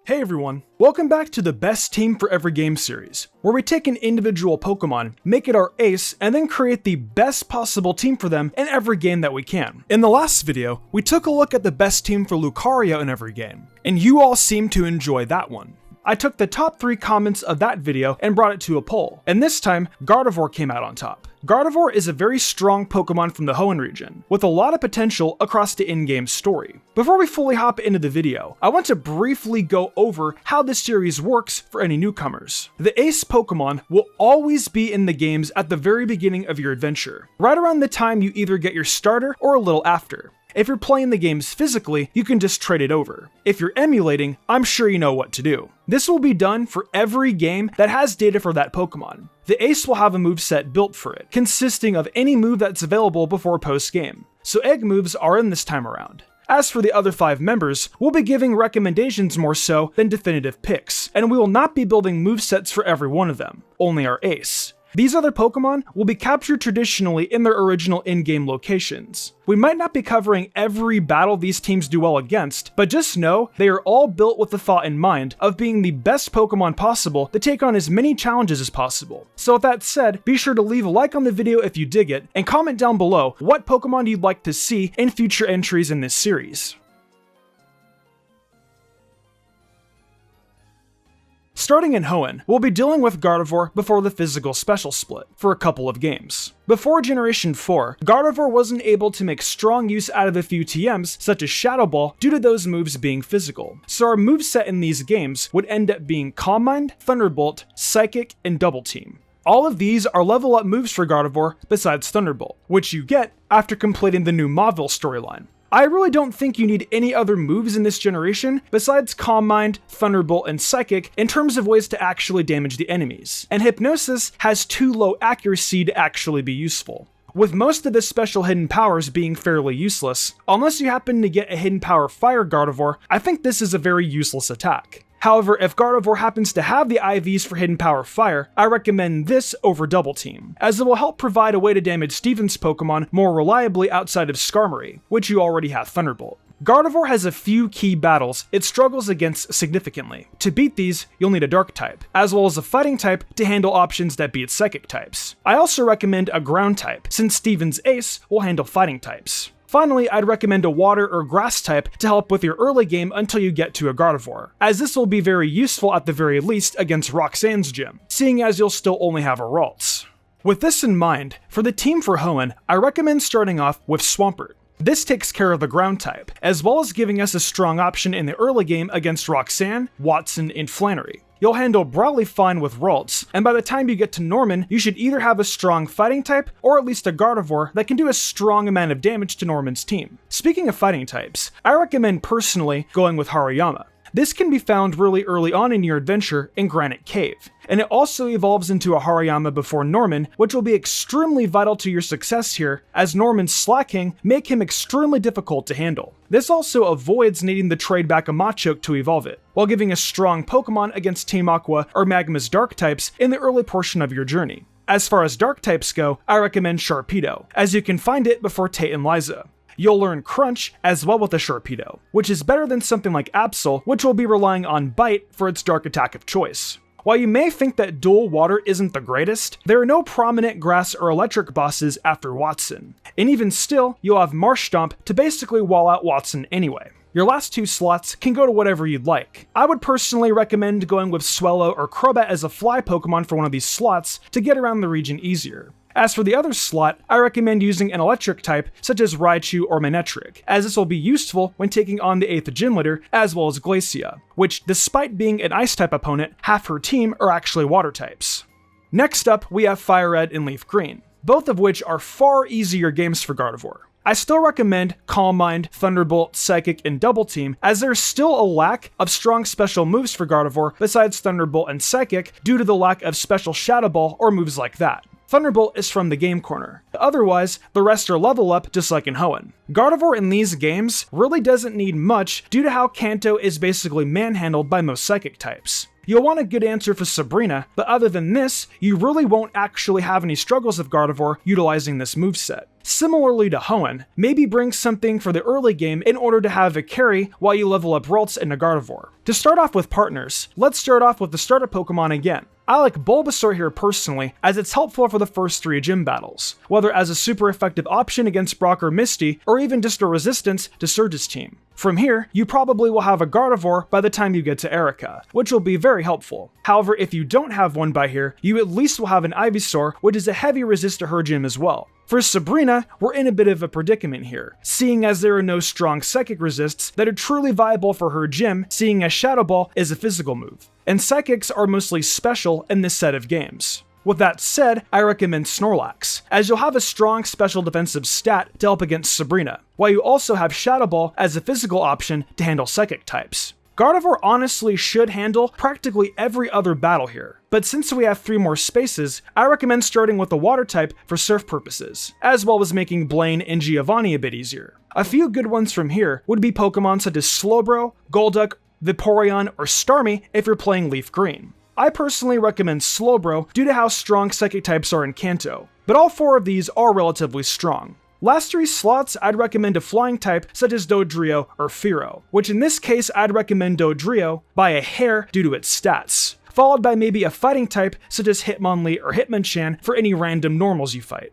Hey everyone, welcome back to the Best Team for Every Game series, where we take an individual Pokemon, make it our ace, and then create the best possible team for them in every game that we can. In the last video, we took a look at the best team for Lucario in every game, and you all seemed to enjoy that one. I took the top 3 comments of that video and brought it to a poll, and this time, Gardevoir came out on top. Gardevoir is a very strong Pokemon from the Hoenn region, with a lot of potential across the in-game story. Before we fully hop into the video, I want to briefly go over how this series works for any newcomers. The Ace Pokemon will always be in the games at the very beginning of your adventure, right around the time you either get your starter or a little after. If you're playing the games physically, you can just trade it over. If you're emulating, I'm sure you know what to do. This will be done for every game that has data for that Pokemon. The Ace will have a moveset built for it, consisting of any move that's available before post-game, so egg moves are in this time around. As for the other 5 members, we'll be giving recommendations more so than definitive picks, and we will not be building movesets for every one of them, only our Ace. These other Pokemon will be captured traditionally in their original in-game locations. We might not be covering every battle these teams do well against, but just know they are all built with the thought in mind of being the best Pokemon possible to take on as many challenges as possible. So with that said, be sure to leave a like on the video if you dig it, and comment down below what Pokemon you'd like to see in future entries in this series. Starting in Hoenn, we'll be dealing with Gardevoir before the physical special split, for a couple of games. Before Generation 4, Gardevoir wasn't able to make strong use out of a few TMs, such as Shadow Ball, due to those moves being physical. So our moveset in these games would end up being Calm Mind, Thunderbolt, Psychic, and Double Team. All of these are level up moves for Gardevoir besides Thunderbolt, which you get after completing the new Mauville storyline. I really don't think you need any other moves in this generation besides Calm Mind, Thunderbolt, and Psychic in terms of ways to actually damage the enemies, and Hypnosis has too low accuracy to actually be useful. With most of the special hidden powers being fairly useless, unless you happen to get a hidden power Fire Gardevoir, I think this is a very useless attack. However, if Gardevoir happens to have the IVs for Hidden Power Fire, I recommend this over Double Team, as it will help provide a way to damage Steven's Pokemon more reliably outside of Skarmory, which you already have Thunderbolt. Gardevoir has a few key battles it struggles against significantly. To beat these, you'll need a Dark type, as well as a Fighting type to handle options that beat Psychic types. I also recommend a Ground type, since Steven's Ace will handle Fighting types. Finally, I'd recommend a Water or Grass type to help with your early game until you get to a Gardevoir, as this will be very useful at the very least against Roxanne's gym, seeing as you'll still only have a Ralts. With this in mind, for the team for Hoenn, I recommend starting off with Swampert. This takes care of the Ground type, as well as giving us a strong option in the early game against Roxanne, Watson, and Flannery. You'll handle Brawly fine with Ralts, and by the time you get to Norman, you should either have a strong Fighting type, or at least a Gardevoir that can do a strong amount of damage to Norman's team. Speaking of Fighting types, I recommend personally going with Hariyama. This can be found really early on in your adventure in Granite Cave, and it also evolves into a Hariyama before Norman, which will be extremely vital to your success here, as Norman's slacking make him extremely difficult to handle. This also avoids needing to trade back a Machoke to evolve it, while giving a strong Pokemon against Team Aqua or Magma's Dark types in the early portion of your journey. As far as Dark types go, I recommend Sharpedo, as you can find it before Tate and Liza. You'll learn Crunch as well with a Sharpedo, which is better than something like Absol, which will be relying on Bite for its dark attack of choice. While you may think that Dual Water isn't the greatest, there are no prominent Grass or Electric bosses after Watson, and even still, you'll have Marsh Stomp to basically wall out Watson anyway. Your last 2 slots can go to whatever you'd like. I would personally recommend going with Swellow or Crobat as a fly Pokemon for one of these slots to get around the region easier. As for the other slot, I recommend using an Electric type such as Raichu or Manectric, as this will be useful when taking on the 8th Gym Leader as well as Glacia, which despite being an Ice type opponent, half her team are actually Water types. Next up, we have Fire Red and Leaf Green, both of which are far easier games for Gardevoir. I still recommend Calm Mind, Thunderbolt, Psychic, and Double Team, as there's still a lack of strong special moves for Gardevoir besides Thunderbolt and Psychic due to the lack of special Shadow Ball or moves like that. Thunderbolt is from the game corner. Otherwise, the rest are level up just like in Hoenn. Gardevoir in these games really doesn't need much due to how Kanto is basically manhandled by most Psychic types. you'll want a good answer for Sabrina, but other than this, you really won't actually have any struggles with Gardevoir utilizing this moveset. Similarly to Hoenn, maybe bring something for the early game in order to have a carry while you level up Ralts into Gardevoir. To start off with partners, let's start off with the starter Pokemon again. I like Bulbasaur here personally, as it's helpful for the first 3 gym battles, whether as a super effective option against Brock or Misty, or even just a resistance to Surge's team. From here, you probably will have a Gardevoir by the time you get to Erica, which will be very helpful. However, if you don't have one by here, you at least will have an Ivysaur, which is a heavy resist to her gym as well. For Sabrina, we're in a bit of a predicament here, seeing as there are no strong psychic resists that are truly viable for her gym, seeing as Shadow Ball is a physical move, and psychics are mostly special in this set of games. With that said, I recommend Snorlax, as you'll have a strong special defensive stat to help against Sabrina, while you also have Shadow Ball as a physical option to handle psychic types. Gardevoir honestly should handle practically every other battle here, but since we have 3 more spaces, I recommend starting with the water type for surf purposes, as well as making Blaine and Giovanni a bit easier. A few good ones from here would be Pokemon such as Slowbro, Golduck, Vaporeon, or Starmie if you're playing Leaf Green. I personally recommend Slowbro due to how strong psychic types are in Kanto, but all 4 of these are relatively strong. Last 3 slots, I'd recommend a flying type such as Dodrio or Fearow, which in this case I'd recommend Dodrio by a hair due to its stats, followed by maybe a fighting type such as Hitmonlee or Hitmonchan for any random normals you fight.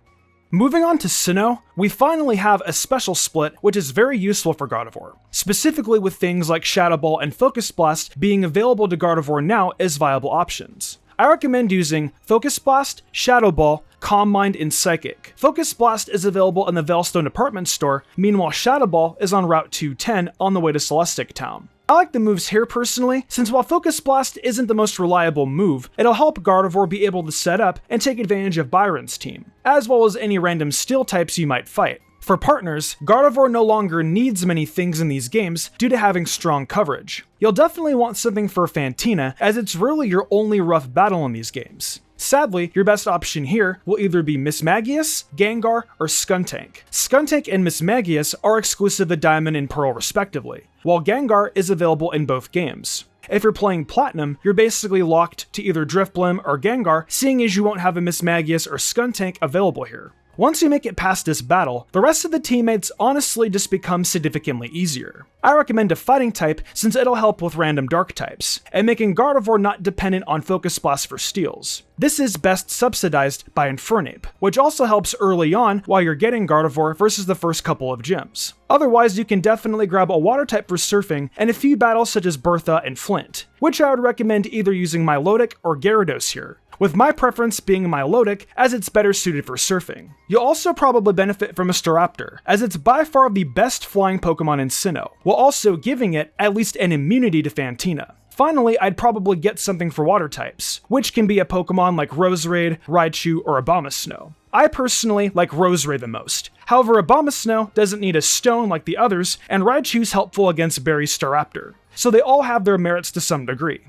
Moving on to Sinnoh, we finally have a special split which is very useful for Gardevoir, specifically with things like Shadow Ball and Focus Blast being available to Gardevoir now as viable options. I recommend using Focus Blast, Shadow Ball, Calm Mind, and Psychic. Focus Blast is available in the Veilstone department store, meanwhile Shadow Ball is on Route 210 on the way to Celestic Town. I like the moves here personally, since while Focus Blast isn't the most reliable move, it'll help Gardevoir be able to set up and take advantage of Byron's team, as well as any random steel types you might fight. For partners, Gardevoir no longer needs many things in these games due to having strong coverage. You'll definitely want something for Fantina, as it's really your only rough battle in these games. Sadly, your best option here will either be Mismagius, Gengar, or Skuntank. Skuntank and Mismagius are exclusive to Diamond and Pearl respectively, while Gengar is available in both games. If you're playing Platinum, you're basically locked to either Drifblim or Gengar, seeing as you won't have a Mismagius or Skuntank available here. Once you make it past this battle, the rest of the teammates honestly just become significantly easier. I recommend a fighting type since it'll help with random dark types, and making Gardevoir not dependent on Focus Blast for steals. This is best subsidized by Infernape, which also helps early on while you're getting Gardevoir versus the first couple of gyms. Otherwise, you can definitely grab a water type for surfing and a few battles such as Bertha and Flint, which I would recommend either using Milotic or Gyarados here, with my preference being Milotic as it's better suited for surfing. You'll also probably benefit from a Staraptor, as it's by far the best flying Pokemon in Sinnoh, while also giving it at least an immunity to Fantina. Finally, I'd probably get something for water types, which can be a Pokemon like Roserade, Raichu, or Abomasnow. I personally like Roserade the most. However, Abomasnow doesn't need a stone like the others, and Raichu's helpful against Barry's Staraptor, so they all have their merits to some degree.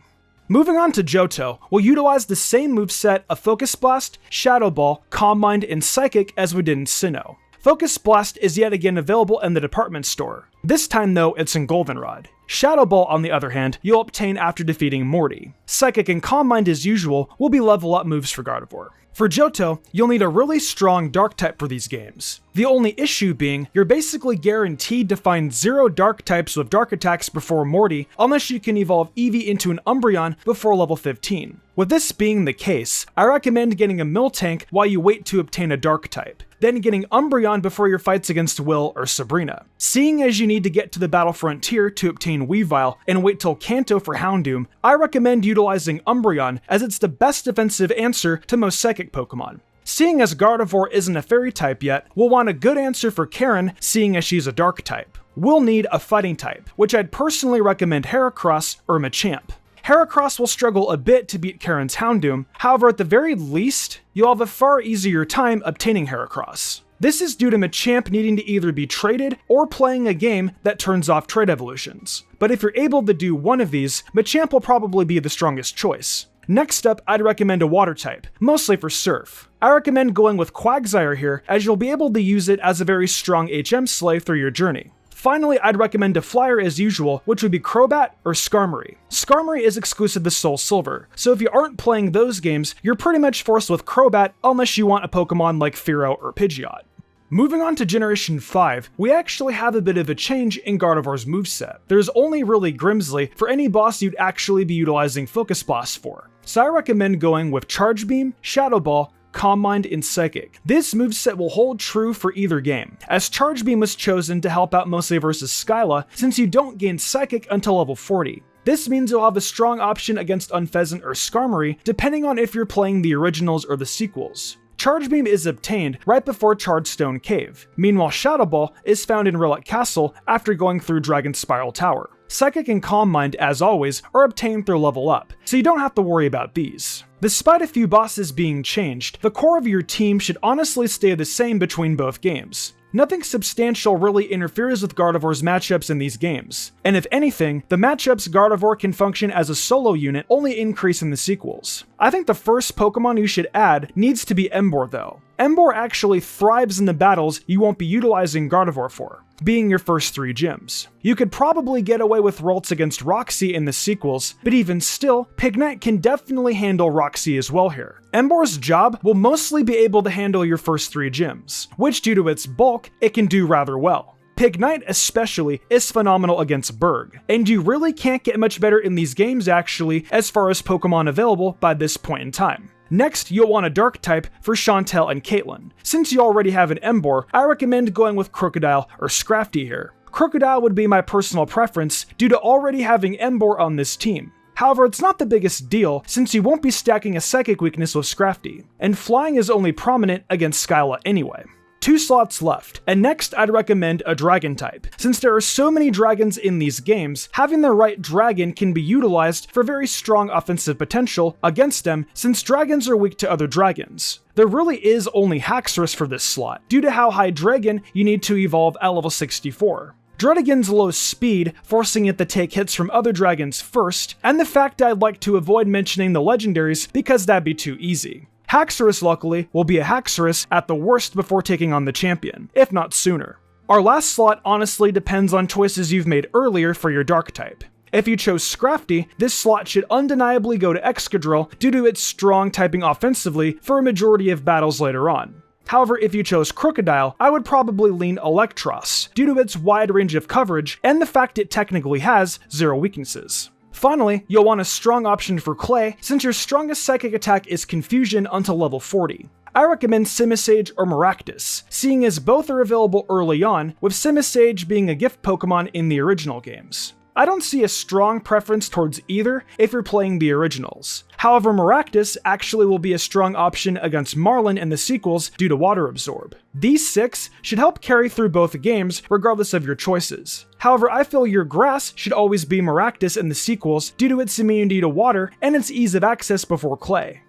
Moving on to Johto, we'll utilize the same moveset of Focus Blast, Shadow Ball, Calm Mind, and Psychic as we did in Sinnoh. Focus Blast is yet again available in the department store. This time though, it's in Goldenrod. Shadow Ball, on the other hand, you'll obtain after defeating Morty. Psychic and Calm Mind as usual will be level up moves for Gardevoir. For Johto, you'll need a really strong dark type for these games. The only issue being, you're basically guaranteed to find 0 dark types with dark attacks before Morty, unless you can evolve Eevee into an Umbreon before level 15. With this being the case, I recommend getting a Miltank while you wait to obtain a dark type, then getting Umbreon before your fights against Will or Sabrina. Seeing as you need to get to the battle frontier to obtain Weavile and wait till Kanto for Houndoom, I recommend utilizing Umbreon as it's the best defensive answer to most psychic Pokemon. Seeing as Gardevoir isn't a fairy type yet, we'll want a good answer for Karen, seeing as she's a dark type. We'll need a fighting type, which I'd personally recommend Heracross or Machamp. Heracross will struggle a bit to beat Karen's Houndoom, however at the very least, you'll have a far easier time obtaining Heracross. This is due to Machamp needing to either be traded or playing a game that turns off trade evolutions. But if you're able to do one of these, Machamp will probably be the strongest choice. Next up, I'd recommend a water type, mostly for surf. I recommend going with Quagsire here, as you'll be able to use it as a very strong HM sleigh through your journey. Finally, I'd recommend a flyer as usual, which would be Crobat or Skarmory. Skarmory is exclusive to Soul Silver, so if you aren't playing those games, you're pretty much forced with Crobat unless you want a Pokemon like Fearow or Pidgeot. Moving on to Generation 5, we actually have a bit of a change in Gardevoir's moveset. There's only really Grimsley for any boss you'd actually be utilizing Focus Blast for, so I recommend going with Charge Beam, Shadow Ball, Calm Mind, and Psychic. This moveset will hold true for either game, as Charge Beam was chosen to help out mostly versus Skyla since you don't gain Psychic until level 40. This means you'll have a strong option against Unfezant or Skarmory depending on if you're playing the originals or the sequels. Charge Beam is obtained right before Chargestone Cave. Meanwhile, Shadow Ball is found in Relic Castle after going through Dragon Spiral Tower. Psychic and Calm Mind, as always, are obtained through level up, so you don't have to worry about these. Despite a few bosses being changed, the core of your team should honestly stay the same between both games. Nothing substantial really interferes with Gardevoir's matchups in these games, and if anything, the matchups Gardevoir can function as a solo unit only increase in the sequels. I think the first Pokemon you should add needs to be Emboar though. Emboar actually thrives in the battles you won't be utilizing Gardevoir for, being your first 3 gyms. You could probably get away with Ralts against Roxy in the sequels, but even still, Pignite can definitely handle Roxy as well here. Emboar's job will mostly be able to handle your first 3 gyms, which due to its bulk, it can do rather well. Pignite especially is phenomenal against Berg, and you really can't get much better in these games actually as far as Pokemon available by this point in time. Next, you'll want a Dark type for Chantel and Caitlyn. Since you already have an Emboar, I recommend going with Crocodile or Scrafty here. Crocodile would be my personal preference due to already having Emboar on this team. However, it's not the biggest deal since you won't be stacking a Psychic weakness with Scrafty, and Flying is only prominent against Skyla anyway. 2 slots left, and next I'd recommend a Dragon type. Since there are so many dragons in these games, having the right dragon can be utilized for very strong offensive potential against them since dragons are weak to other dragons. There really is only Haxorus for this slot, due to how high Dragon you need to evolve at level 64. Druddigon's low speed, forcing it to take hits from other dragons first, and the fact I'd like to avoid mentioning the legendaries because that'd be too easy. Haxorus, luckily, will be a Haxorus at the worst before taking on the champion, if not sooner. Our last slot honestly depends on choices you've made earlier for your Dark type. If you chose Scrafty, this slot should undeniably go to Excadrill due to its strong typing offensively for a majority of battles later on. However, if you chose Crocodile, I would probably lean Electros, due to its wide range of coverage and the fact it technically has 0 weaknesses. Finally, you'll want a strong option for Clay, since your strongest psychic attack is Confusion until level 40. I recommend Simisage or Maractus, seeing as both are available early on, with Simisage being a gift Pokemon in the original games. I don't see a strong preference towards either if you're playing the originals. However, Maractus actually will be a strong option against Marlin in the sequels due to Water Absorb. These 6 should help carry through both games regardless of your choices. However, I feel your Grass should always be Maractus in the sequels due to its immunity to water and its ease of access before Clay.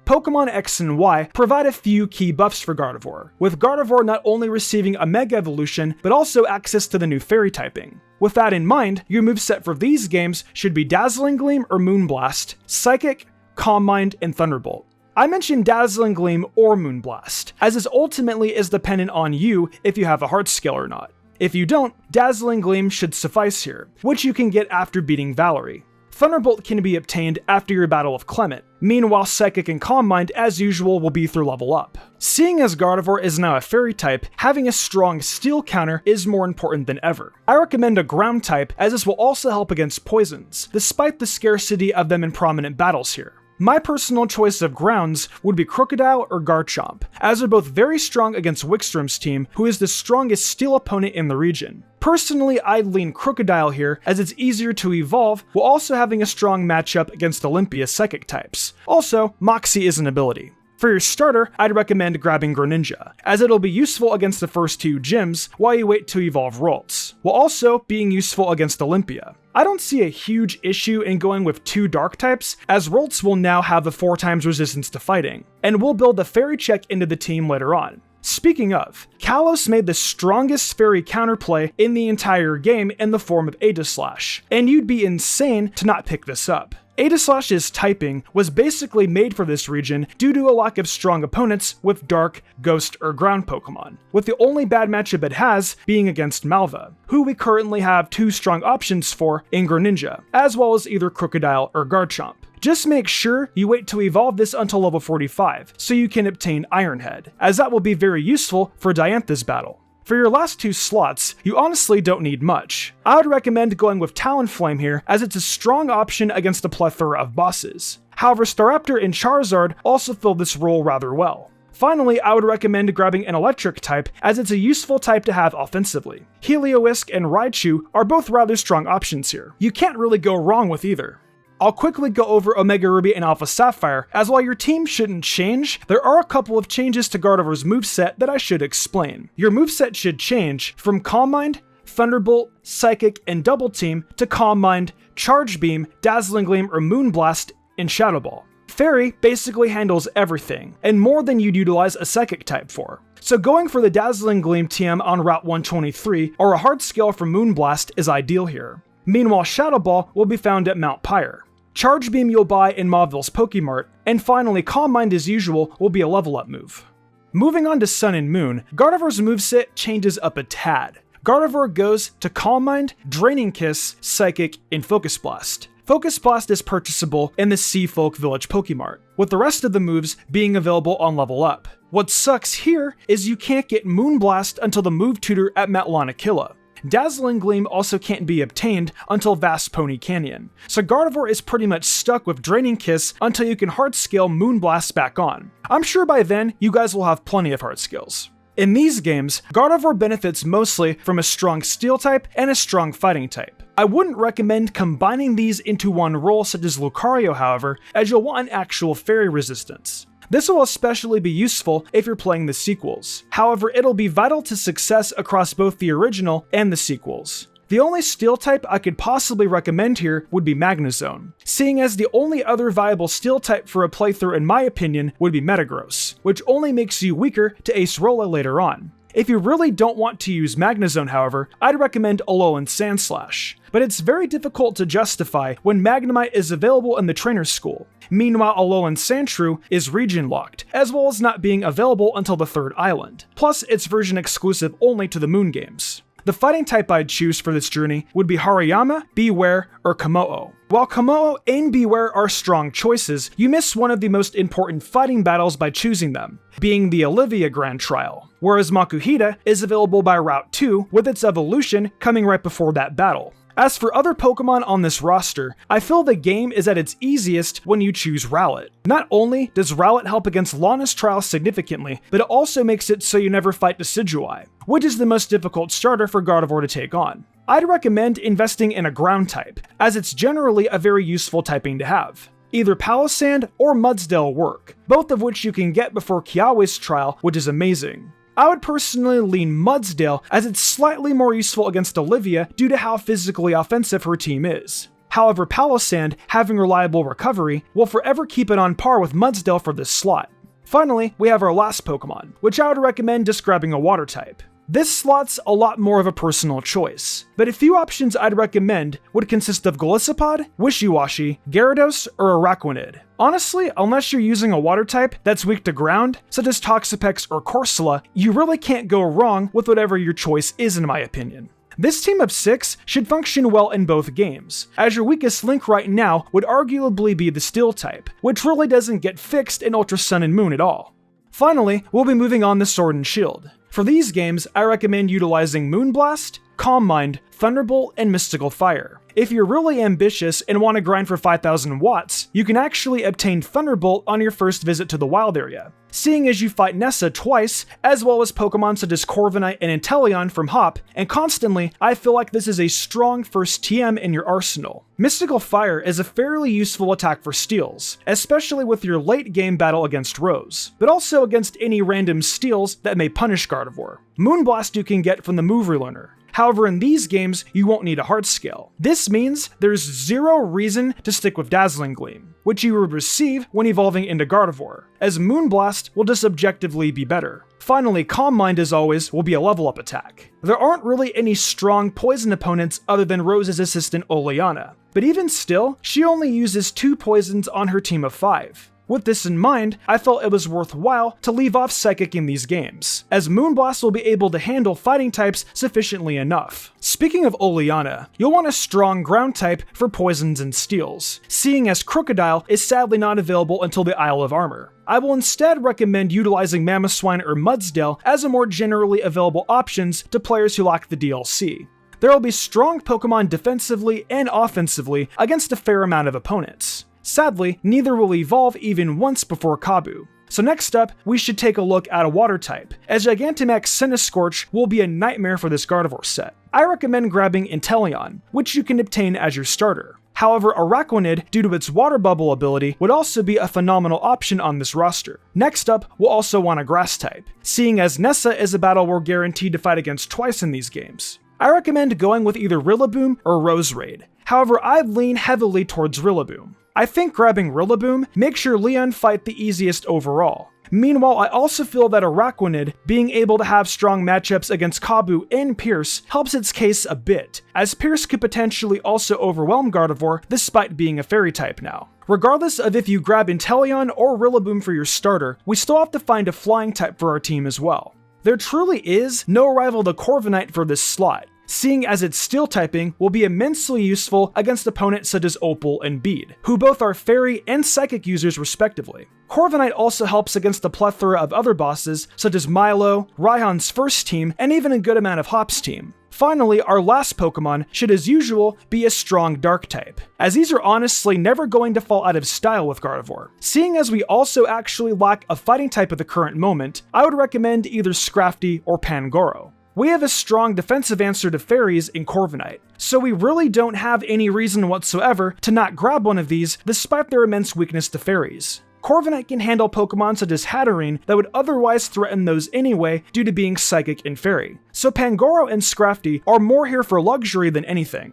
Pokemon X and Y provide a few key buffs for Gardevoir, with Gardevoir not only receiving a Mega Evolution, but also access to the new Fairy typing. With that in mind, your moveset for these games should be Dazzling Gleam or Moonblast, Psychic, Calm Mind, and Thunderbolt. I mentioned Dazzling Gleam or Moonblast, as this ultimately is dependent on you if you have a heart skill or not. If you don't, Dazzling Gleam should suffice here, which you can get after beating Valerie. Thunderbolt can be obtained after your battle of Clement. Meanwhile, Psychic and Calm Mind, as usual, will be through level up. Seeing as Gardevoir is now a Fairy type, having a strong Steel counter is more important than ever. I recommend a Ground type, as this will also help against poisons, despite the scarcity of them in prominent battles here. My personal choice of grounds would be Crocodile or Garchomp, as they're both very strong against Wickstrom's team, who is the strongest Steel opponent in the region. Personally, I'd lean Crocodile here, as it's easier to evolve, while also having a strong matchup against Olympia's Psychic types. Also, Moxie is an ability. For your starter, I'd recommend grabbing Greninja, as it'll be useful against the first 2 gyms while you wait to evolve Ralts, while also being useful against Olympia. I don't see a huge issue in going with 2 Dark types, as Ralts will now have a 4 times resistance to fighting, and we'll build a Fairy check into the team later on. Speaking of, Kalos made the strongest Fairy counterplay in the entire game in the form of Aegislash, and you'd be insane to not pick this up. Aegislash's typing was basically made for this region due to a lack of strong opponents with Dark, Ghost, or Ground Pokemon, with the only bad matchup it has being against Malva, who we currently have 2 strong options for in Greninja, as well as either Crocodile or Garchomp. Just make sure you wait to evolve this until level 45, so you can obtain Iron Head, as that will be very useful for Diantha's battle. For your last 2 slots, you honestly don't need much. I would recommend going with Talonflame here, as it's a strong option against a plethora of bosses. However, Staraptor and Charizard also fill this role rather well. Finally, I would recommend grabbing an electric type, as it's a useful type to have offensively. Heliolisk and Raichu are both rather strong options here. You can't really go wrong with either. I'll quickly go over Omega Ruby and Alpha Sapphire, as while your team shouldn't change, there are a couple of changes to Gardevoir's moveset that I should explain. Your moveset should change from Calm Mind, Thunderbolt, Psychic, and Double Team to Calm Mind, Charge Beam, Dazzling Gleam, or Moonblast in Shadow Ball. Fairy basically handles everything, and more than you'd utilize a Psychic type for. So going for the Dazzling Gleam TM on Route 123 or a hard scale from Moonblast is ideal here. Meanwhile, Shadow Ball will be found at Mount Pyre. Charge Beam you'll buy in Mauville's Pokemart, and finally Calm Mind as usual will be a level up move. Moving on to Sun and Moon, Gardevoir's moveset changes up a tad. Gardevoir goes to Calm Mind, Draining Kiss, Psychic, and Focus Blast. Focus Blast is purchasable in the Sea Folk Village Pokemart, with the rest of the moves being available on level up. What sucks here is you can't get Moonblast until the move tutor at Mount Lanakilla. Dazzling Gleam also can't be obtained until Vast Pony Canyon, so Gardevoir is pretty much stuck with Draining Kiss until you can hard scale Moonblast back on. I'm sure by then, you guys will have plenty of hard skills. In these games, Gardevoir benefits mostly from a strong Steel type and a strong Fighting type. I wouldn't recommend combining these into one role such as Lucario, however, as you'll want an actual Fairy resistance. This will especially be useful if you're playing the sequels. However, it'll be vital to success across both the original and the sequels. The only Steel type I could possibly recommend here would be Magnezone, seeing as the only other viable Steel type for a playthrough in my opinion would be Metagross, which only makes you weaker to Ace Rolla later on. If you really don't want to use Magnezone, however, I'd recommend Alolan Sandslash, but it's very difficult to justify when Magnemite is available in the Trainer's School. Meanwhile, Alolan Sandshrew is region locked, as well as not being available until the 3rd island, plus it's version exclusive only to the Moon games. The Fighting type I'd choose for this journey would be Hariyama, Bewear, or Kommo-o. While Kommo-o and Bewear are strong choices, you miss one of the most important fighting battles by choosing them, being the Olivia Grand Trial, whereas Makuhita is available by Route 2 with its evolution coming right before that battle. As for other Pokemon on this roster, I feel the game is at its easiest when you choose Rowlet. Not only does Rowlet help against Lana's Trial significantly, but it also makes it so you never fight Decidueye, which is the most difficult starter for Gardevoir to take on. I'd recommend investing in a Ground type, as it's generally a very useful typing to have. Either Palossand or Mudsdale work, both of which you can get before Kiawe's Trial, which is amazing. I would personally lean Mudsdale as it's slightly more useful against Olivia due to how physically offensive her team is. However, Palossand, having reliable recovery, will forever keep it on par with Mudsdale for this slot. Finally, we have our last Pokemon, which I would recommend just grabbing a Water type. This slot's a lot more of a personal choice, but a few options I'd recommend would consist of Golisopod, Wishiwashi, Gyarados, or Araquanid. Honestly, unless you're using a water type that's weak to ground, such as Toxapex or Corsola, you really can't go wrong with whatever your choice is in my opinion. This team of 6 should function well in both games, as your weakest link right now would arguably be the Steel type, which really doesn't get fixed in Ultra Sun and Moon at all. Finally, we'll be moving on to Sword and Shield. For these games, I recommend utilizing Moonblast, Calm Mind, Thunderbolt, and Mystical Fire. If you're really ambitious and want to grind for 5,000 watts, you can actually obtain Thunderbolt on your first visit to the wild area, seeing as you fight Nessa twice, as well as Pokemon such as Corviknight and Inteleon from Hop, and constantly, I feel like this is a strong first TM in your arsenal. Mystical Fire is a fairly useful attack for steals, especially with your late game battle against Rose, but also against any random steals that may punish Gardevoir. Moonblast you can get from the Move Relearner. However, in these games, you won't need a heart scale. This means there's zero reason to stick with Dazzling Gleam, which you would receive when evolving into Gardevoir, as Moonblast will just objectively be better. Finally, Calm Mind, as always, will be a level up attack. There aren't really any strong poison opponents other than Rose's assistant Oleana, but even still, she only uses 2 poisons on her team of 5. With this in mind, I felt it was worthwhile to leave off Psychic in these games, as Moonblast will be able to handle fighting types sufficiently enough. Speaking of Oleana, you'll want a strong ground type for poisons and steals, seeing as Crocodile is sadly not available until the Isle of Armor. I will instead recommend utilizing Mamoswine or Mudsdale as a more generally available options to players who lack the DLC. There will be strong Pokemon defensively and offensively against a fair amount of opponents. Sadly, neither will evolve even once before Kabu. So next up, we should take a look at a water type, as Gigantamax Centiskorch will be a nightmare for this Gardevoir set. I recommend grabbing Inteleon, which you can obtain as your starter. However, Araquanid, due to its water bubble ability, would also be a phenomenal option on this roster. Next up, we'll also want a grass type, seeing as Nessa is a battle we're guaranteed to fight against twice in these games. I recommend going with either Rillaboom or Roserade. However, I'd lean heavily towards Rillaboom. I think grabbing Rillaboom makes your Leon fight the easiest overall. Meanwhile, I also feel that Araquanid being able to have strong matchups against Kabu and Pierce helps its case a bit, as Pierce could potentially also overwhelm Gardevoir despite being a fairy type now. Regardless of if you grab Inteleon or Rillaboom for your starter, we still have to find a flying type for our team as well. There truly is no rival to Corviknight for this slot, seeing as its steel typing will be immensely useful against opponents such as Opal and Bede, who both are fairy and psychic users respectively. Corviknight also helps against a plethora of other bosses such as Milo, Raihan's first team, and even a good amount of Hop's team. Finally, our last Pokemon should as usual be a strong dark type, as these are honestly never going to fall out of style with Gardevoir. Seeing as we also actually lack a fighting type at the current moment, I would recommend either Scrafty or Pangoro. We have a strong defensive answer to fairies in Corviknight, so we really don't have any reason whatsoever to not grab one of these despite their immense weakness to fairies. Corviknight can handle Pokemon such as Hatterene that would otherwise threaten those anyway due to being psychic and fairy, so Pangoro and Scrafty are more here for luxury than anything.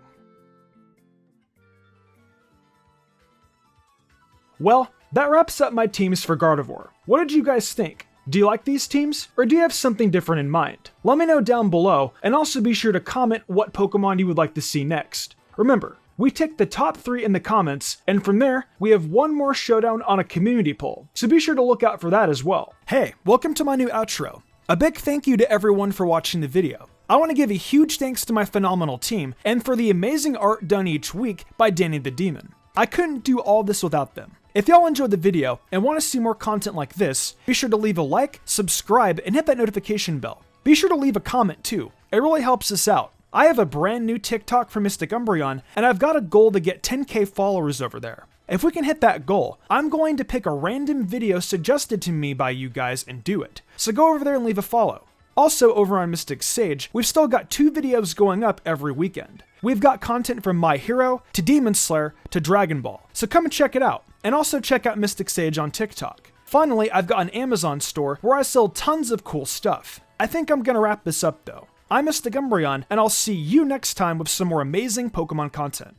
Well, that wraps up my teams for Gardevoir. What did you guys think? Do you like these teams, or do you have something different in mind? Let me know down below, and also be sure to comment what Pokemon you would like to see next. Remember, we take the top 3 in the comments, and from there, we have one more showdown on a community poll, so be sure to look out for that as well. Hey, welcome to my new outro. A big thank you to everyone for watching the video. I want to give a huge thanks to my phenomenal team, and for the amazing art done each week by Danny the Demon. I couldn't do all this without them. If y'all enjoyed the video and want to see more content like this, be sure to leave a like, subscribe, and hit that notification bell. Be sure to leave a comment too. It really helps us out. I have a brand new TikTok for MysticUmbreon, and I've got a goal to get 10k followers over there. If we can hit that goal, I'm going to pick a random video suggested to me by you guys and do it. So go over there and leave a follow. Also, over on MysticSage, we've still got 2 videos going up every weekend. We've got content from My Hero, to Demon Slayer, to Dragon Ball, so come and check it out. And also check out MysticSage on TikTok. Finally, I've got an Amazon store where I sell tons of cool stuff. I think I'm gonna wrap this up though. I'm MysticUmbreon, and I'll see you next time with some more amazing Pokemon content.